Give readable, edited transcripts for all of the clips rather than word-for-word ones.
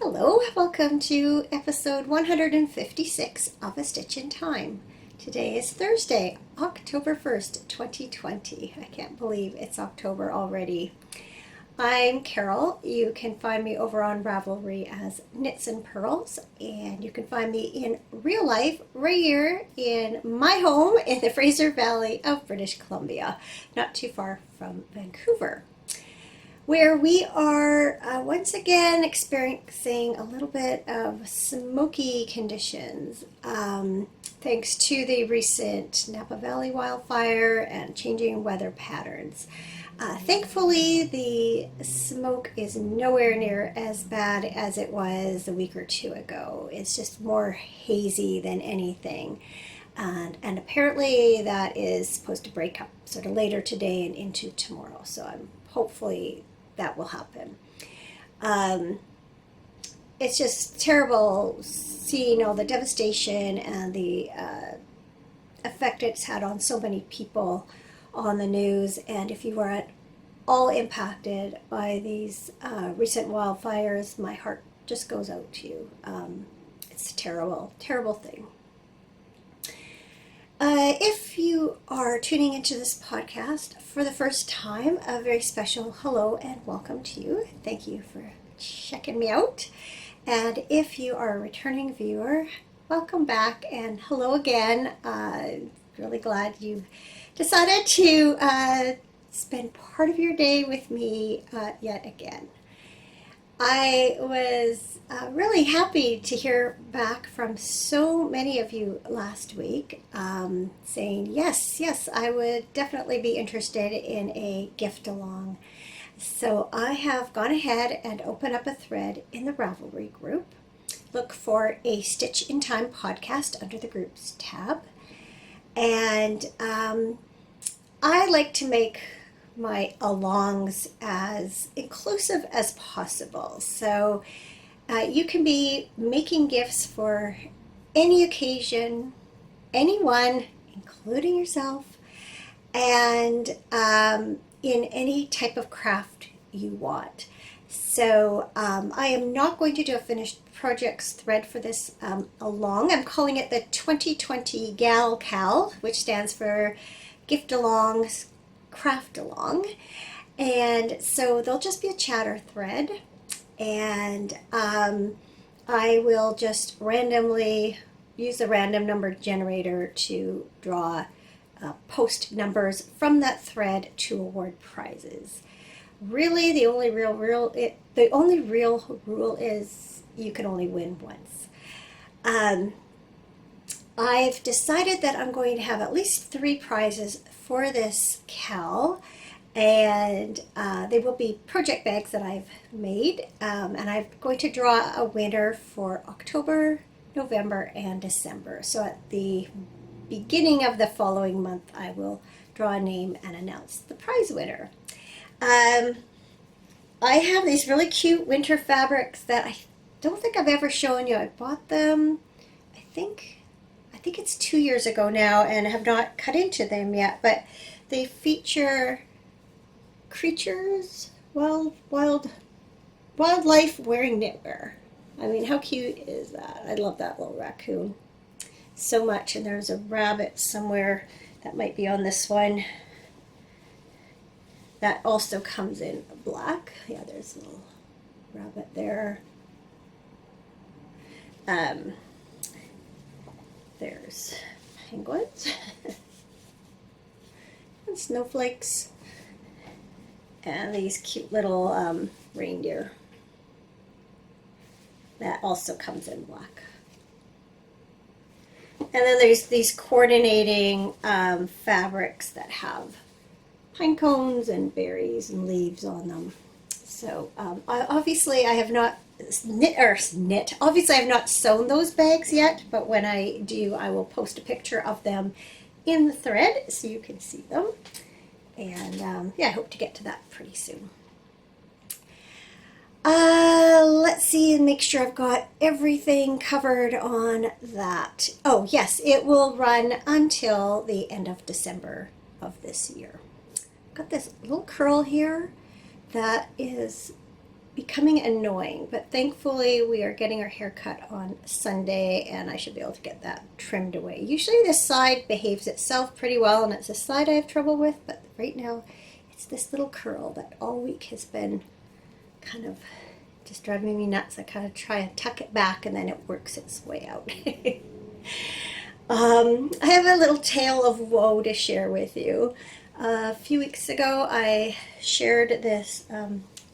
Hello, welcome to episode 156 of A Stitch in Time. Today is Thursday, October 1st, 2020. I can't believe it's October already. I'm Carol. You can find me over on Ravelry as Knits and Pearls, and you can find me in real life right here in my home in the Fraser Valley of British Columbia, not too far from Vancouver, where we are once again experiencing a little bit of smoky conditions, thanks to the recent Napa Valley wildfire and changing weather patterns. Thankfully, the smoke is nowhere near as bad as it was a week or two ago. It's just more hazy than anything. And apparently that is supposed to break up sort of later today and into tomorrow. So hopefully that will happen. It's just terrible seeing all the devastation and the effect it's had on so many people on the news. And if you are at all impacted by these recent wildfires, my heart just goes out to you. It's a terrible, terrible thing. If you are tuning into this podcast for the first time, a very special hello and welcome to you. Thank you for checking me out. And if you are a returning viewer, welcome back and hello again. Really glad you decided to spend part of your day with me yet again. I was really happy to hear back from so many of you last week saying, yes, I would definitely be interested in a gift along. So I have gone ahead and opened up a thread in the Ravelry group. Look for A Stitch in Time podcast under the groups tab. And I like to make my alongs as inclusive as possible. So you can be making gifts for any occasion, anyone, including yourself, and in any type of craft you want. So I am not going to do a finished projects thread for this along. I'm calling it the 2020 Gal Cal, which stands for Gift Alongs, Craft Along. And so there'll just be a chatter thread, and I will just randomly use the random number generator to draw post numbers from that thread to award prizes. Really, the only real rule is you can only win once. I've decided that I'm going to have at least 3 prizes for this cal, and they will be project bags that I've made, and I'm going to draw a winner for October, November, and December. So at the beginning of the following month, I will draw a name and announce the prize winner. I have these really cute winter fabrics that I don't think I've ever shown you. I bought them, I think it's 2 years ago now, and have not cut into them yet, but they feature creatures, wildlife wearing knitwear. I mean, how cute is that? I love that little raccoon so much. And there's a rabbit somewhere that might be on this one that also comes in black. Yeah, there's a little rabbit there. There's penguins and snowflakes and these cute little reindeer that also comes in black. And then there's these coordinating fabrics that have pine cones and berries and leaves on them. So obviously I have not Obviously I have not sewn those bags yet, but when I do, I will post a picture of them in the thread so you can see them. And yeah, I hope to get to that pretty soon. Let's see and make sure I've got everything covered on that. Oh yes, it will run until the end of December of this year. Got this little curl here that is becoming annoying, but thankfully we are getting our hair cut on Sunday and I should be able to get that trimmed away. Usually this side behaves itself pretty well and it's the side I have trouble with, but right now it's this little curl that all week has been kind of just driving me nuts. I kind of try and tuck it back and then it works its way out. I have a little tale of woe to share with you. A few weeks ago I shared this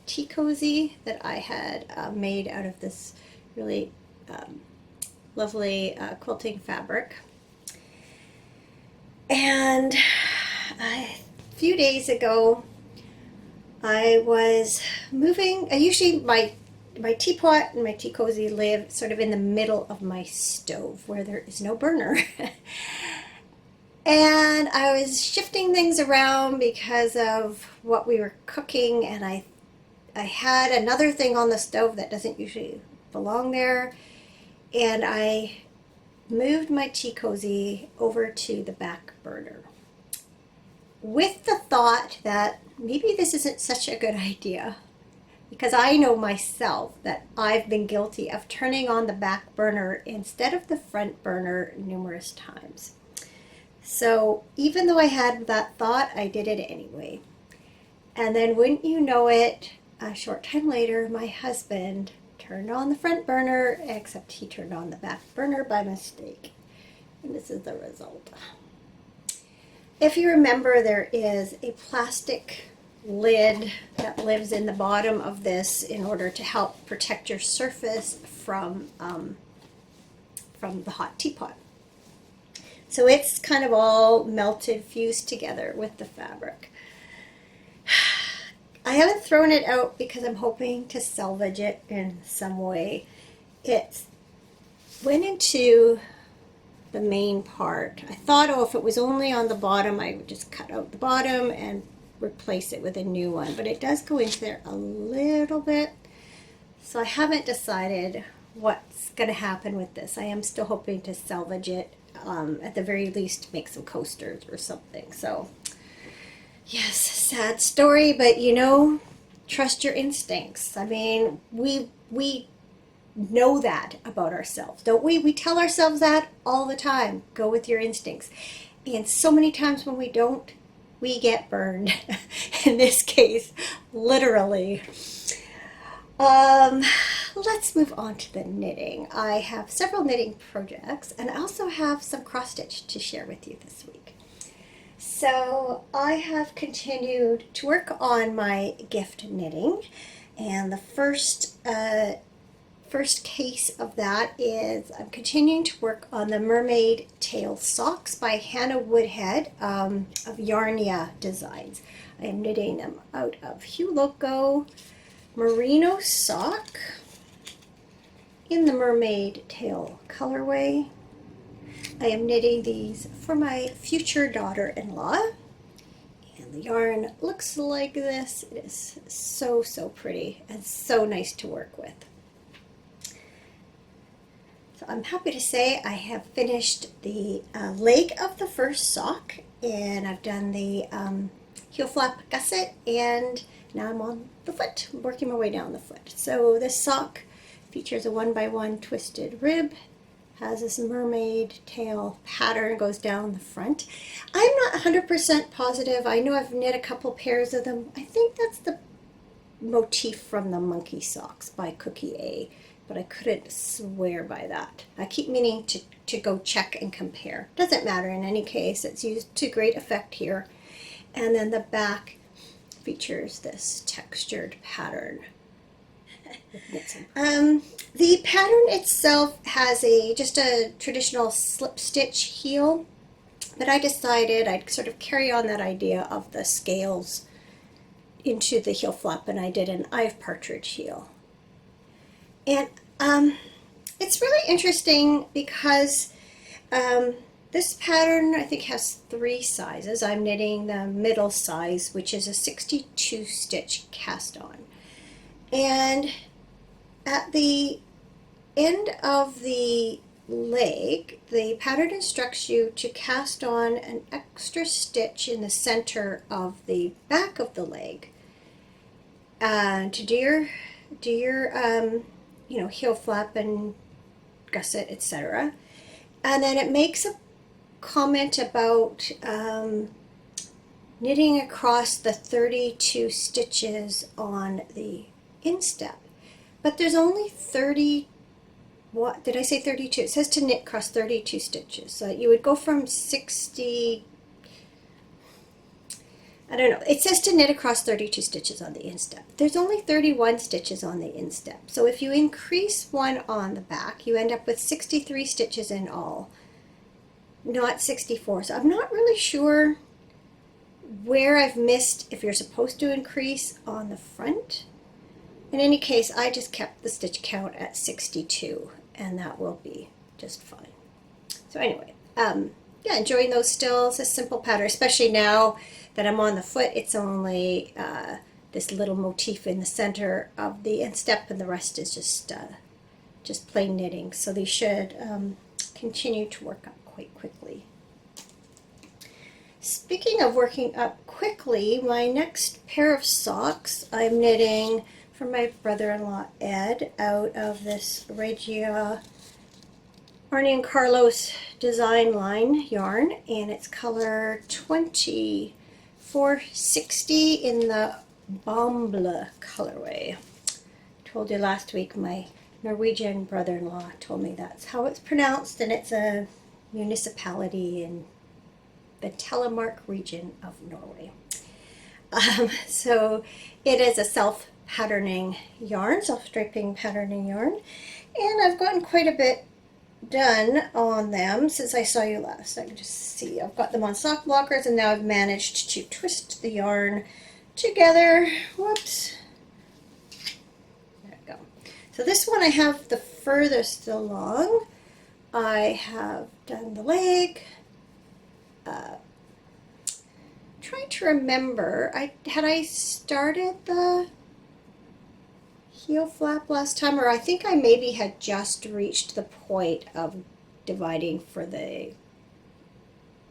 tea cozy that I had made out of this really lovely quilting fabric. And a few days ago I was moving. My teapot and my tea cozy live sort of in the middle of my stove where there is no burner. And I was shifting things around because of what we were cooking, and I had another thing on the stove that doesn't usually belong there, and I moved my tea cozy over to the back burner with the thought that maybe this isn't such a good idea, because I know myself that I've been guilty of turning on the back burner instead of the front burner numerous times. So even though I had that thought, I did it anyway. And then wouldn't you know it, a short time later, my husband turned on the front burner, except he turned on the back burner by mistake. And this is the result. If you remember, there is a plastic lid that lives in the bottom of this in order to help protect your surface from the hot teapot. So it's kind of all melted, fused together with the fabric. I haven't thrown it out because I'm hoping to salvage it in some way. It went into the main part. I thought, oh, if it was only on the bottom, I would just cut out the bottom and replace it with a new one. But it does go into there a little bit. So I haven't decided what's going to happen with this. I am still hoping to salvage it. At the very least, make some coasters or something. So, yes, sad story, but trust your instincts. I mean, we know that about ourselves, don't we? We tell ourselves that all the time. Go with your instincts. And so many times when we don't, we get burned. In this case, literally. Let's move on to the knitting. I have several knitting projects, and I also have some cross stitch to share with you this week. So I have continued to work on my gift knitting, and the first case of that is I'm continuing to work on the Mermaid tail socks by Hannah Woodhead of Yarnia Designs. I am knitting them out of Hue Loco merino sock in the mermaid tail colorway. I am knitting these for my future daughter-in-law, and the yarn looks like this. It is so pretty and so nice to work with. So I'm happy to say I have finished the leg of the first sock, and I've done the heel flap gusset, and now I'm on the foot, working my way down the foot. So this sock features a 1x1 twisted rib, has this mermaid tail pattern, goes down the front. I'm not 100% positive. I know I've knit a couple pairs of them. I think that's the motif from the monkey socks by Cookie A, but I couldn't swear by that. I keep meaning to go check and compare. Doesn't matter in any case. It's used to great effect here. And then the back features this textured pattern. The pattern itself has just a traditional slip stitch heel, but I decided I'd sort of carry on that idea of the scales into the heel flap, and I did an I've partridge heel. And it's really interesting because this pattern, I think, has 3 sizes. I'm knitting the middle size, which is a 62 stitch cast on. And at the end of the leg, the pattern instructs you to cast on an extra stitch in the center of the back of the leg. To do your do your, heel flap and gusset, etc. And then it makes a comment about knitting across the 32 stitches on the instep. But there's only 30, what did I say, 32? It says to knit across 32 stitches. So you would go from 60, I don't know. It says to knit across 32 stitches on the instep. There's only 31 stitches on the instep. So if you increase one on the back, you end up with 63 stitches in all, not 64. So I'm not really sure where I've missed if you're supposed to increase on the front. In any case, I just kept the stitch count at 62, and that will be just fine. So anyway, yeah, enjoying those still. It's a simple pattern, especially now that I'm on the foot. It's only this little motif in the center of the instep, and the rest is just plain knitting. So these should continue to work up quite quickly. Speaking of working up quickly, my next pair of socks I'm knitting for my brother-in-law Ed out of this Regia Arnie and Carlos design line yarn, and it's color 2460 in the Bomble colorway. Told you last week my Norwegian brother-in-law told me that's how it's pronounced, and it's a municipality in the Telemark region of Norway. So it is a self-patterning yarn, self-striping patterning yarn, and I've gotten quite a bit done on them since I saw you last. I can just see I've got them on sock blockers, and now I've managed to twist the yarn together. Whoops. There we go. So this one I have the furthest along. I have done the leg. Trying to remember, had I started the heel flap last time, or I think I maybe had just reached the point of dividing for the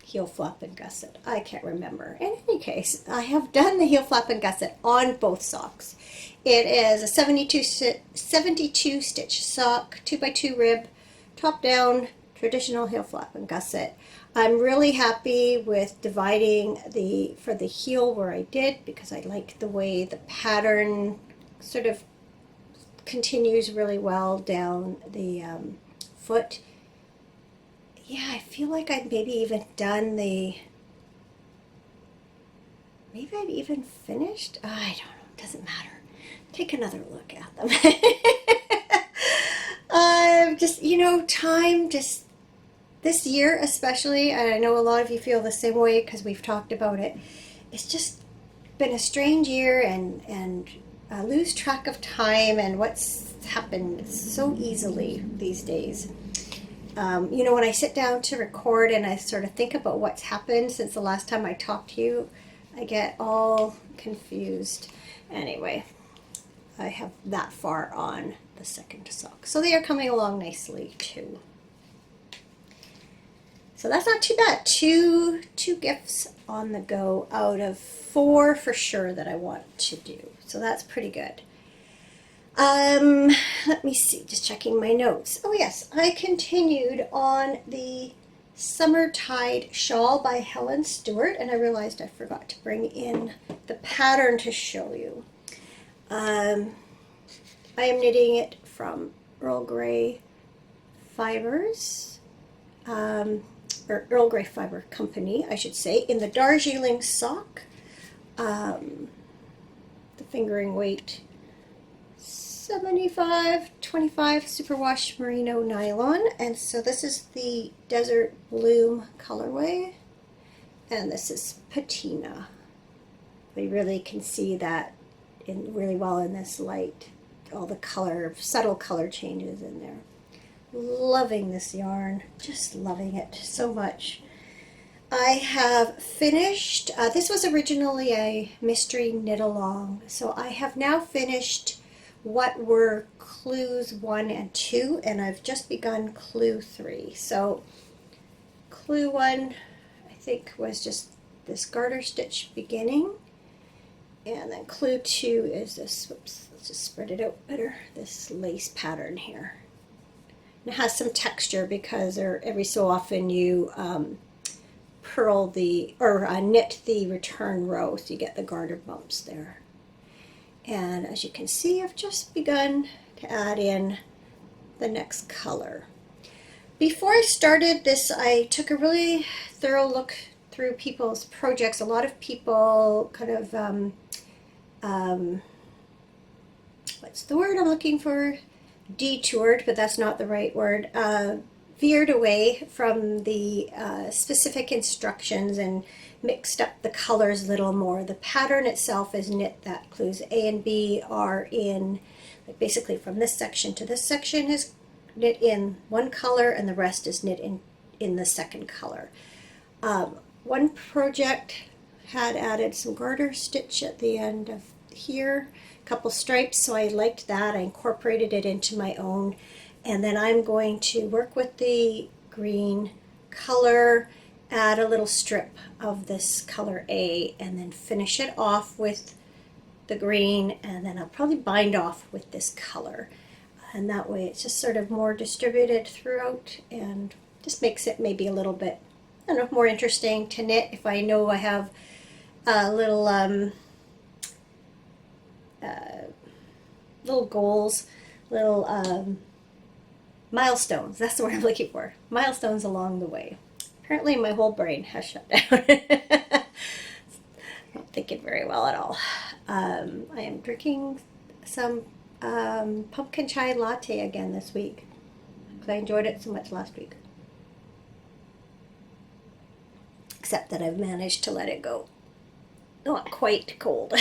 heel flap and gusset. I can't remember. In any case, I have done the heel flap and gusset on both socks. It is a 72 stitch sock, 2x2 rib, top down, traditional heel flap and gusset. I'm really happy with dividing for the heel where I did, because I like the way the pattern sort of continues really well down the foot. Yeah, I feel like I've maybe even done maybe I've even finished. I don't know, it doesn't matter. Take another look at them. Just, time just this year especially, and I know a lot of you feel the same way because we've talked about it, it's just been a strange year, and I lose track of time and what's happened so easily these days. When I sit down to record and I sort of think about what's happened since the last time I talked to you, I get all confused. Anyway, I have that far on the second sock. So they are coming along nicely too. So that's not too bad. Two gifts on the go out of 4 for sure that I want to do. So that's pretty good. Let me see, just checking my notes. Oh yes, I continued on the Summertide Shawl by Helen Stewart, and I realized I forgot to bring in the pattern to show you. I am knitting it from Earl Grey Fibers, or Earl Grey Fiber Company, I should say, in the Darjeeling sock. The fingering weight 75/25 superwash merino nylon, and so this is the Desert Bloom colorway, and this is patina. We really can see that really well in this light, all the subtle color changes in there. Loving this yarn, just loving it so much. I have finished, this was originally a mystery knit along, so I have now finished what were clues 1 and 2, and I've just begun clue 3. So clue 1, I think, was just this garter stitch beginning, and then clue 2 is this let's just spread it out better, this lace pattern here. It has some texture because every so often you purl the, or knit the return row, so you get the garter bumps there. And as you can see, I've just begun to add in the next color. Before I started this, I took a really thorough look through people's projects. A lot of people kind of, what's the word I'm looking for? Detoured, but that's not the right word. Veered away from the specific instructions and mixed up the colors a little more. The pattern itself is knit that clues A and B are in, like basically from this section to this section is knit in one color and the rest is knit in the second color. One project had added some garter stitch at the end of here, a couple stripes, so I liked that. I incorporated it into my own. And then I'm going to work with the green color, add a little strip of this color A, and then finish it off with the green, and then I'll probably bind off with this color. And that way it's just sort of more distributed throughout and just makes it maybe a little bit, I don't know, more interesting to knit if I know I have a little little goals, little milestones. That's the word I'm looking for. Milestones along the way. Apparently my whole brain has shut down. Not thinking very well at all. I am drinking some pumpkin chai latte again this week because I enjoyed it so much last week. Except that I've managed to let it go. Not quite cold.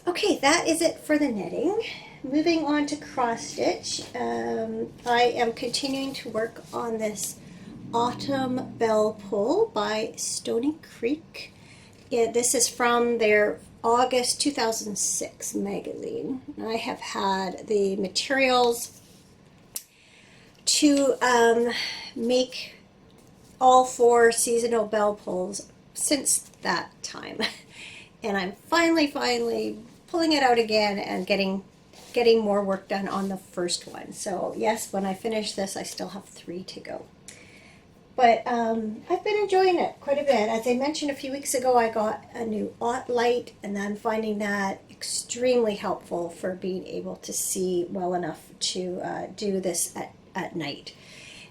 Okay, that is it for the knitting. Moving on to cross stitch, I am continuing to work on this Autumn Bell Pull by Stony Creek. This is from their August 2006 magazine. I have had the materials to make all 4 seasonal bell pulls since that time. And I'm finally pulling it out again and getting more work done on the first one. So yes, when I finish this, I still have 3 to go. But I've been enjoying it quite a bit. As I mentioned a few weeks ago, I got a new Ott light, and I'm finding that extremely helpful for being able to see well enough to do this at night.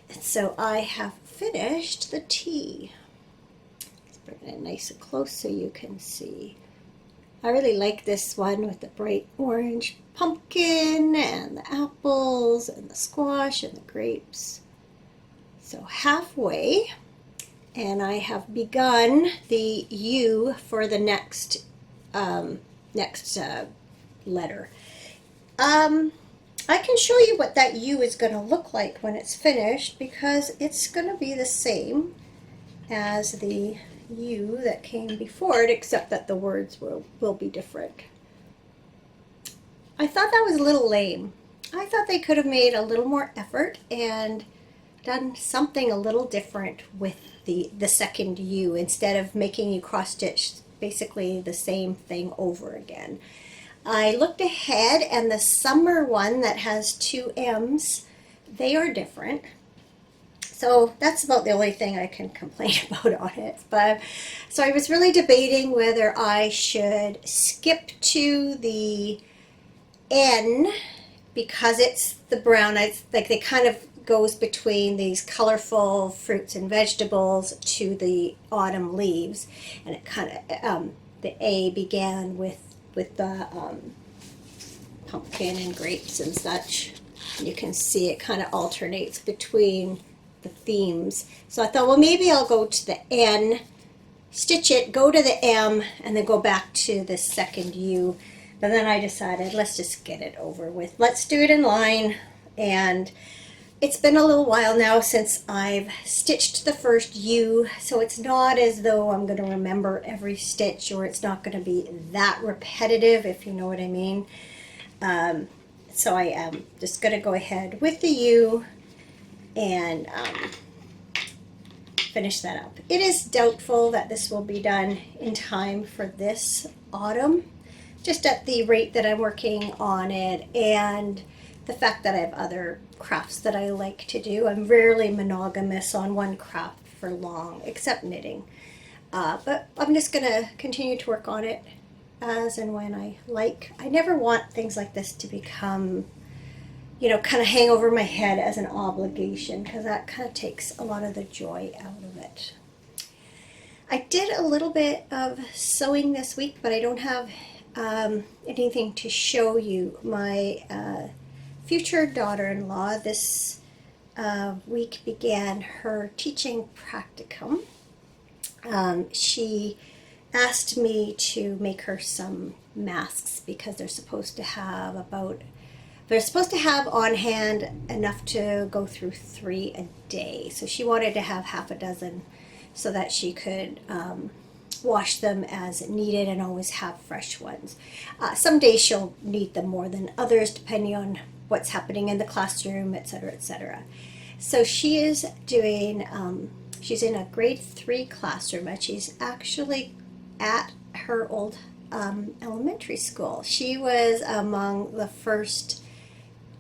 And so I have finished the tea. Let's bring it nice and close so you can see. I really like this one with the bright orange pumpkin and the apples and the squash and the grapes. So halfway, and I have begun the U for the next letter. I can show you what that U is going to look like when it's finished, because it's going to be the same as the U that came before it, except that the words will be different. I thought that was a little lame. I thought they could have made a little more effort and done something a little different with the second U, instead of making you cross stitch basically the same thing over again. I looked ahead, and the summer one that has 2 M's, they are different. So that's about the only thing I can complain about on it. But so I was really debating whether I should skip to the N, because it's the brown. It's like they kind of goes between these colorful fruits and vegetables to the autumn leaves, and it kind of the A began with the pumpkin and grapes and such. And you can see it kind of alternates between the themes. So I thought, well, maybe I'll go to the N, stitch it, go to the M, and then go back to the second U. But then I decided, let's just get it over with. Let's do it in line. And it's been a little while now since I've stitched the first U, so it's not as though I'm going to remember every stitch, or it's not going to be that repetitive, if you know what I mean. So I am just going to go ahead with the U and finish that up. It is doubtful that this will be done in time for this autumn, just at the rate that I'm working on it and the fact that I have other crafts that I like to do. I'm rarely monogamous on one craft for long, except knitting. But I'm just going to continue to work on it as and when I like. I never want things like this to become, kind of hang over my head as an obligation, because that kind of takes a lot of the joy out of it. I did a little bit of sewing this week, but I don't have anything to show you. My future daughter-in-law this week began her teaching practicum. She asked me to make her some masks because they're supposed to have on hand enough to go through 3 a day. So she wanted to have half a dozen so that she could wash them as needed and always have fresh ones. Some days she'll need them more than others depending on what's happening in the classroom, etc., etc. So she is doing, she's in a grade 3 classroom, and she's actually at her old elementary school. She was among the first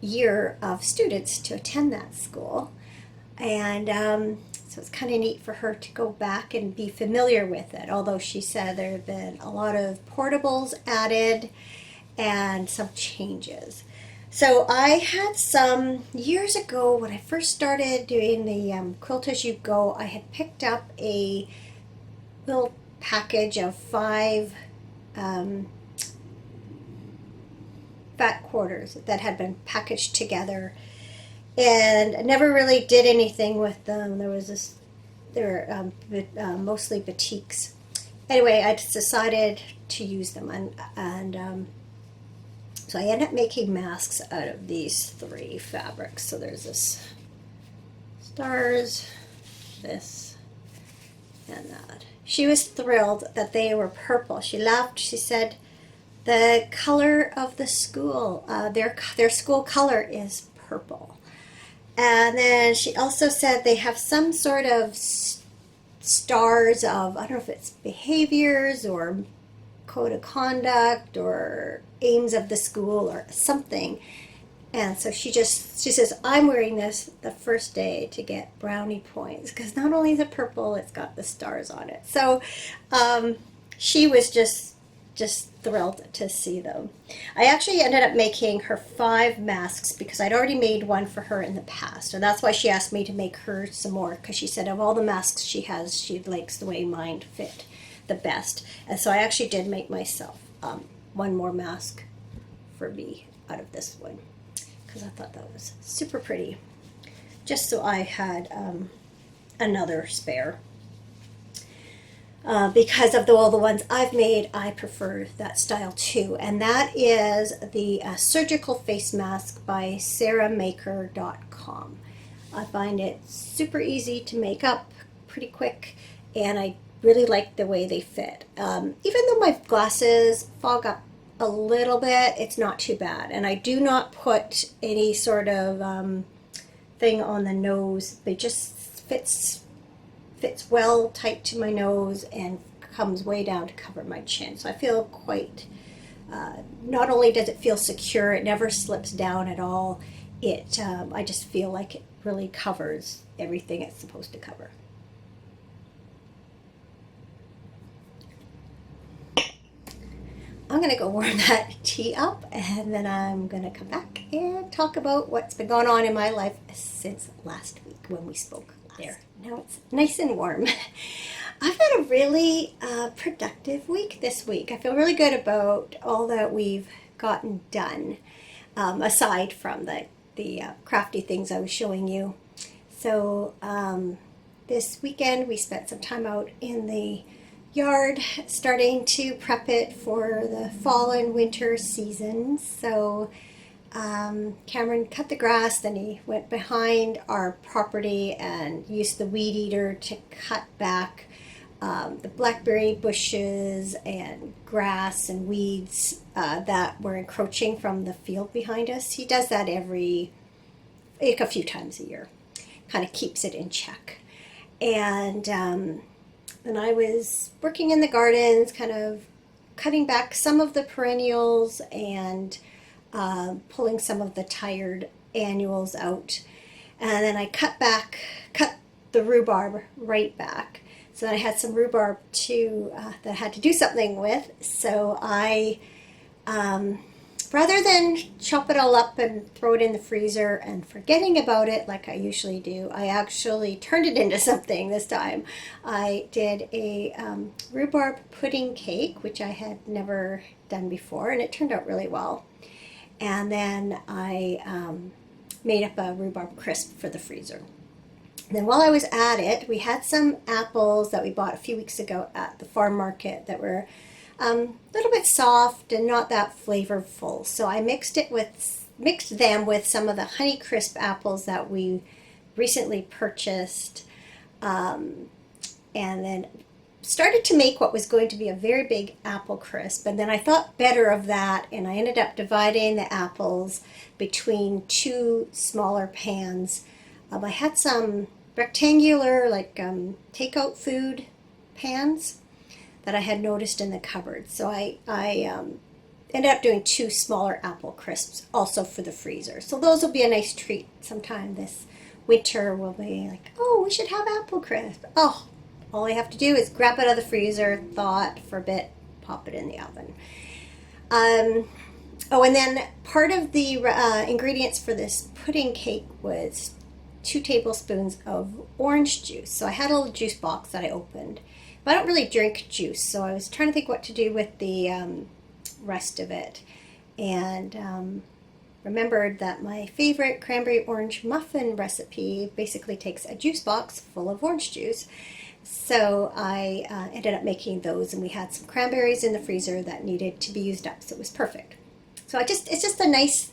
year of students to attend that school, and so it's kind of neat for her to go back and be familiar with it, although she said there have been a lot of portables added and some changes. So I had some years ago when I first started doing the Quilt As You Go, I had picked up a little package of 5 fat quarters that had been packaged together, and I never really did anything with them. They were mostly batiks. Anyway, I just decided to use them, and so I ended up making masks out of these 3 fabrics. So there's this stars, this, and that. She was thrilled that they were purple. She laughed. She said the color of the school, their school color is purple. And then she also said they have some sort of stars of, I don't know if it's behaviors or code of conduct or aims of the school or something. And so she says, I'm wearing this the first day to get brownie points, because not only is it purple, it's got the stars on it. So she was just thrilled to see them. I actually ended up making her 5 masks because I'd already made one for her in the past, and that's why she asked me to make her some more, because she said of all the masks she has, she likes the way mine fit the best. And so I actually did make myself one more mask for me out of this one, because I thought that was super pretty, just so I had another spare. Because of all the ones I've made, I prefer that style too, and that is the surgical face mask by sarahmaker.com. I find it super easy to make up, pretty quick, and I really like the way they fit. Even though my glasses fog up a little bit, it's not too bad, and I do not put any sort of thing on the nose. They just fits well tight to my nose and comes way down to cover my chin. So I feel quite, not only does it feel secure, it never slips down at all. I just feel like it really covers everything it's supposed to cover. I'm going to go warm that tea up, and then I'm going to come back and talk about what's been going on in my life since last week when we spoke there. Now it's nice and warm. I've had a really productive week this week. I feel really good about all that we've gotten done, aside from the crafty things I was showing you. So this weekend we spent some time out in the yard starting to prep it for the fall and winter season. So Cameron cut the grass, then he went behind our property and used the weed eater to cut back the blackberry bushes and grass and weeds that were encroaching from the field behind us. He does that a few times a year, kind of keeps it in check. And I was working in the gardens, kind of cutting back some of the perennials and pulling some of the tired annuals out. And then I cut the rhubarb right back. So then I had some rhubarb that I had to do something with. So I, rather than chop it all up and throw it in the freezer and forgetting about it like I usually do, I actually turned it into something this time. I did a rhubarb pudding cake, which I had never done before, and it turned out really well. And then I made up a rhubarb crisp for the freezer. And then while I was at it, we had some apples that we bought a few weeks ago at the farm market that were a little bit soft and not that flavorful. So I mixed them with some of the Honeycrisp apples that we recently purchased, and then started to make what was going to be a very big apple crisp. And then I thought better of that, and I ended up dividing the apples between two smaller pans. I had some rectangular, like takeout food pans that I had noticed in the cupboard. So I ended up doing two smaller apple crisps also for the freezer. So those will be a nice treat sometime this winter. We'll be like, oh, we should have apple crisp. Oh, all I have to do is grab it out of the freezer, thaw it for a bit, pop it in the oven. Oh, and then part of the ingredients for this pudding cake was 2 tablespoons of orange juice. So I had a little juice box that I opened. But I don't really drink juice, so I was trying to think what to do with the rest of it. And remembered that my favorite cranberry orange muffin recipe basically takes a juice box full of orange juice. So I ended up making those, and we had some cranberries in the freezer that needed to be used up, so it was perfect. So it's just a nice,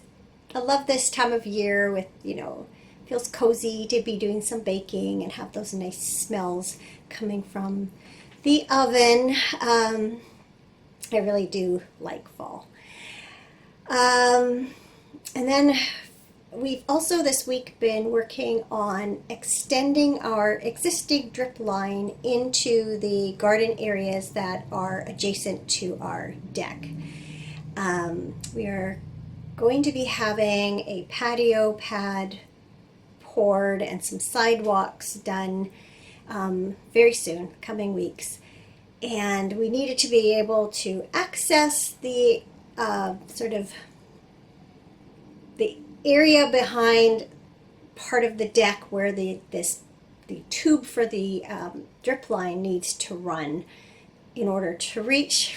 I love this time of year with, feels cozy to be doing some baking and have those nice smells coming from the oven. I really do like fall. And then we've also this week been working on extending our existing drip line into the garden areas that are adjacent to our deck. We are going to be having a patio pad poured and some sidewalks done very soon, coming weeks. And we needed to be able to access the sort of the area behind part of the deck where the tube for the drip line needs to run in order to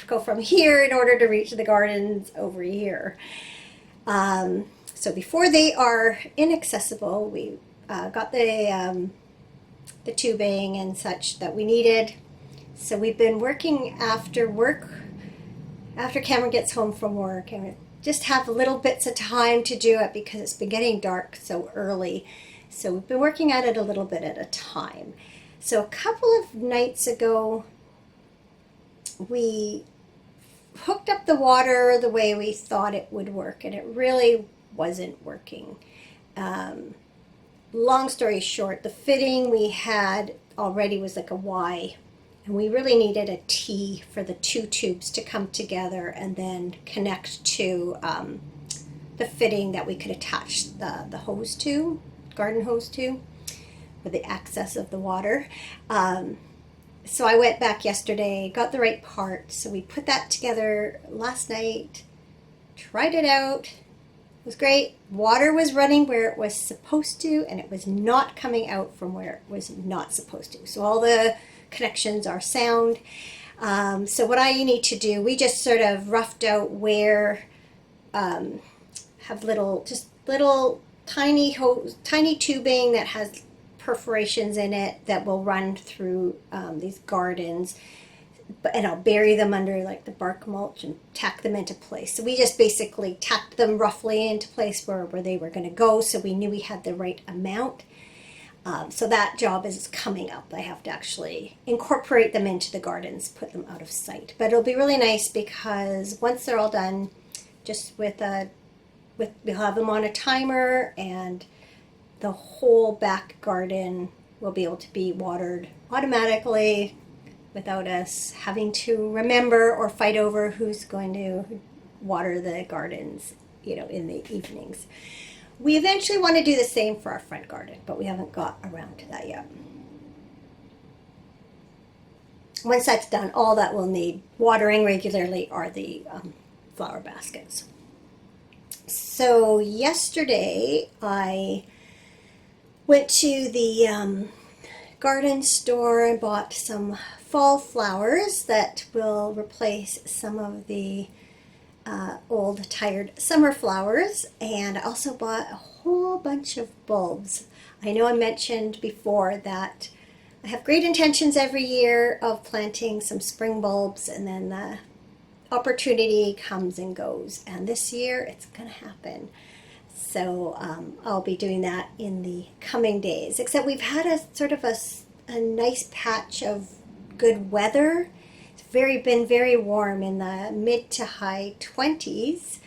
go from here in order to reach the gardens over here. So before they are inaccessible, we got the tubing and such that we needed. So we've been working after Cameron gets home from work, and we just have little bits of time to do it because it's been getting dark so early. So we've been working at it a little bit at a time. So a couple of nights ago, we hooked up the water the way we thought it would work, and it really wasn't working. Long story short, the fitting we had already was like a Y, and we really needed a T for the 2 tubes to come together and then connect to the fitting that we could attach the hose to, garden hose to, for the access of the water. So I went back yesterday, got the right part, so we put that together last night, tried it out. It was great. Water was running where it was supposed to, and it was not coming out from where it was not supposed to. So all the connections are sound. So what I need to do, we just sort of roughed out where have little tiny tubing that has perforations in it that will run through these gardens. And I'll bury them under like the bark mulch and tack them into place. So we just basically tacked them roughly into place where they were going to go, so we knew we had the right amount. So that job is coming up. I have to actually incorporate them into the gardens, put them out of sight. But it'll be really nice because once they're all done, just we'll have them on a timer, and the whole back garden will be able to be watered automatically without us having to remember or fight over who's going to water the gardens, in the evenings. We eventually want to do the same for our front garden, but we haven't got around to that yet. Once that's done, all that we'll need watering regularly are the flower baskets. So yesterday I went to the garden store and bought some fall flowers that will replace some of the old tired summer flowers, and I also bought a whole bunch of bulbs. I know I mentioned before that I have great intentions every year of planting some spring bulbs, and then the opportunity comes and goes, and this year it's gonna happen. So I'll be doing that in the coming days, except we've had a sort of a nice patch of good weather. Been very warm, in the mid to high 20s,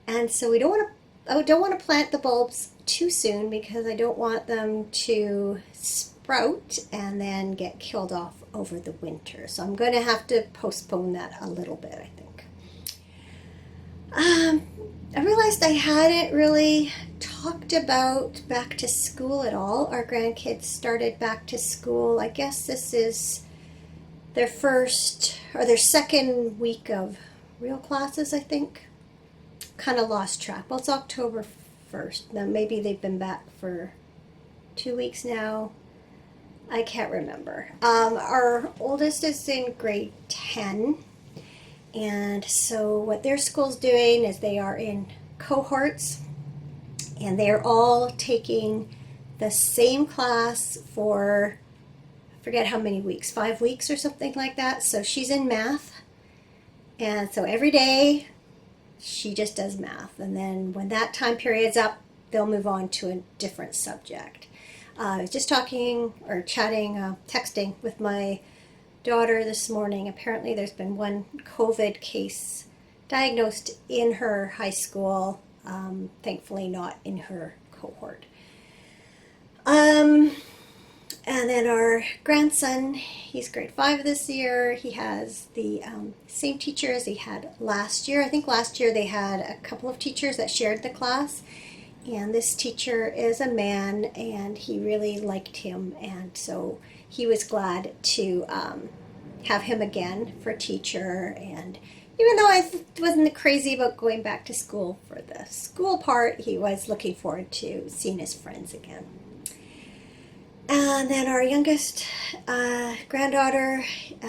and so I don't want to plant the bulbs too soon because I don't want them to sprout and then get killed off over the winter. So I'm going to have to postpone that a little bit, I think. I realized I hadn't really talked about back to school at all. Our grandkids started back to school. I guess this is their second week of real classes, I think. Kind of lost track. Well, it's October 1st. Now maybe they've been back for 2 weeks now. I can't remember. Our oldest is in grade 10. And so what their school's doing is they are in cohorts, and they're all taking the same class for, I forget how many weeks, 5 weeks or something like that. So she's in math, and so every day she just does math, and then when that time period's up, they'll move on to a different subject. I was just texting with my daughter this morning. Apparently there's been one COVID case diagnosed in her high school, thankfully not in her cohort. And then our grandson, he's grade 5 this year. He has the same teacher as he had last year. I think last year they had a couple of teachers that shared the class. And this teacher is a man, and he really liked him. And so he was glad to have him again for teacher. And even though I wasn't crazy about going back to school for the school part, he was looking forward to seeing his friends again. And then our youngest granddaughter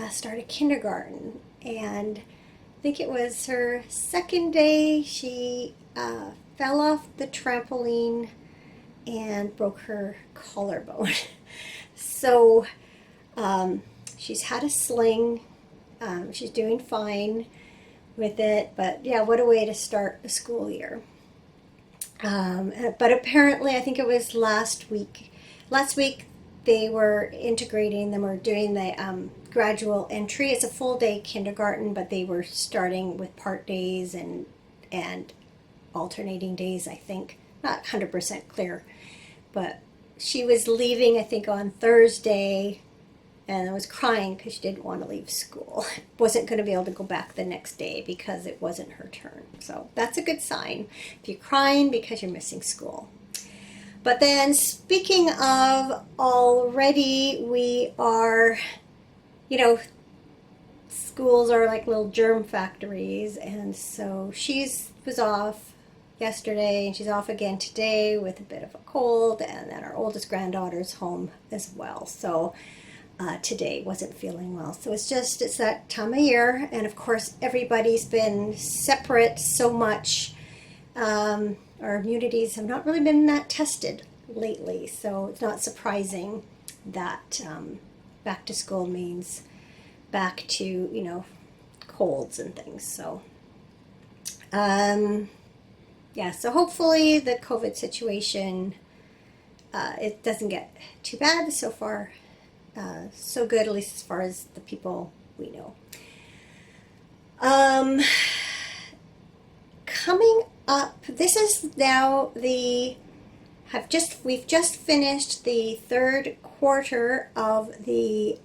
started kindergarten, and I think it was her second day. She fell off the trampoline and broke her collarbone. So she's had a sling. She's doing fine with it, but yeah, what a way to start the school year. But apparently, I think it was last week they were integrating them, or doing the gradual entry. It's a full day kindergarten, but they were starting with part days and alternating days, I think. Not 100% clear, but she was leaving, I think, on Thursday, and I was crying because she didn't want to leave school. Wasn't going to be able to go back the next day because it wasn't her turn. So that's a good sign if you're crying because you're missing school. But then, speaking of already, we are, schools are like little germ factories, and so she was off yesterday, and she's off again today with a bit of a cold, and then our oldest granddaughter's home as well. So today wasn't feeling well. So it's that time of year, and of course everybody's been separate so much. Our immunities have not really been that tested lately, so it's not surprising that back to school means back to, colds and things. So, so hopefully the COVID situation, it doesn't get too bad. So far, so good, at least as far as the people we know. Coming up, this is now the we've just finished the third quarter of the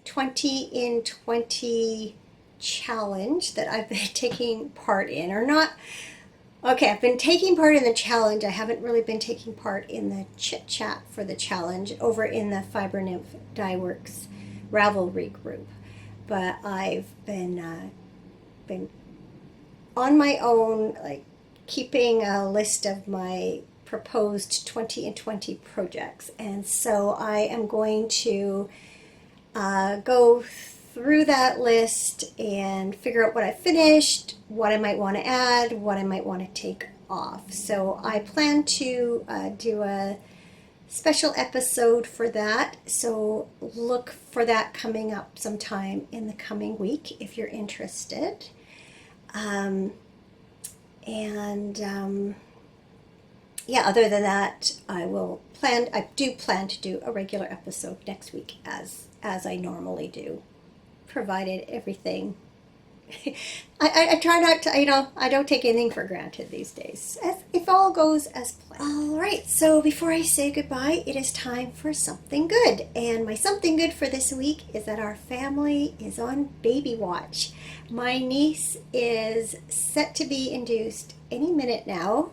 20 in 20 challenge that I've been taking part in, or not. Okay, I've been taking part in the challenge. I haven't really been taking part in the chit chat for the challenge over in the Fiber Nymph Dye Works Ravelry group, but I've been on my own, like keeping a list of my proposed 20 in 20 projects, and so I am going to go through that list and figure out what I finished, what I might want to add, what I might want to take off. So I plan to do a special episode for that. So look for that coming up sometime in the coming week if you're interested. Yeah, other than that, I do plan to do a regular episode next week as I normally do, provided everything. I try not to, I don't take anything for granted these days, if all goes as planned. All right, so before I say goodbye, it is time for something good. And my something good for this week is that our family is on baby watch. My niece is set to be induced any minute now.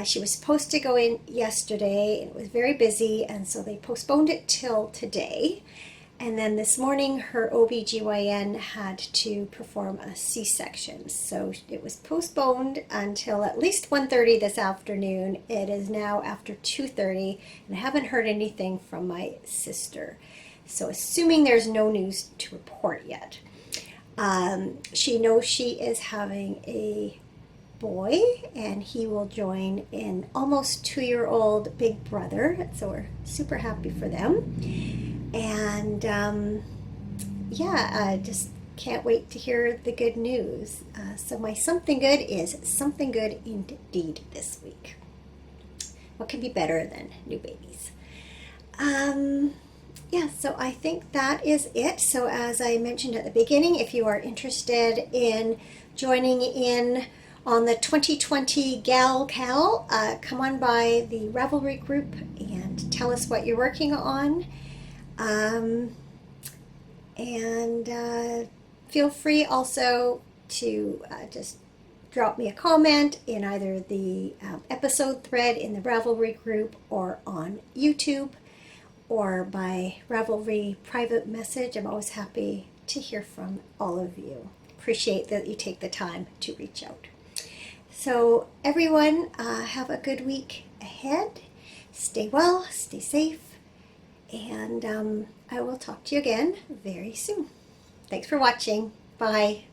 She was supposed to go in yesterday, and it was very busy, and so they postponed it till today. And then this morning, her OBGYN had to perform a C-section. So it was postponed until at least 1:30 this afternoon. It is now after 2:30, and I haven't heard anything from my sister. So assuming there's no news to report yet. She knows she is having a boy, and he will join in almost 2-year-old big brother. So we're super happy for them. And I just can't wait to hear the good news. So my something good is something good indeed this week. What can be better than new babies? So I think that is it. So as I mentioned at the beginning, if you are interested in joining in on the 2020 Gal Cal, come on by the Ravelry group and tell us what you're working on. Feel free also to just drop me a comment in either the episode thread in the Ravelry group or on YouTube or by Ravelry private message. I'm always happy to hear from all of you. Appreciate that you take the time to reach out. So everyone, have a good week ahead. Stay well, stay safe. And I will talk to you again very soon. Thanks for watching. Bye.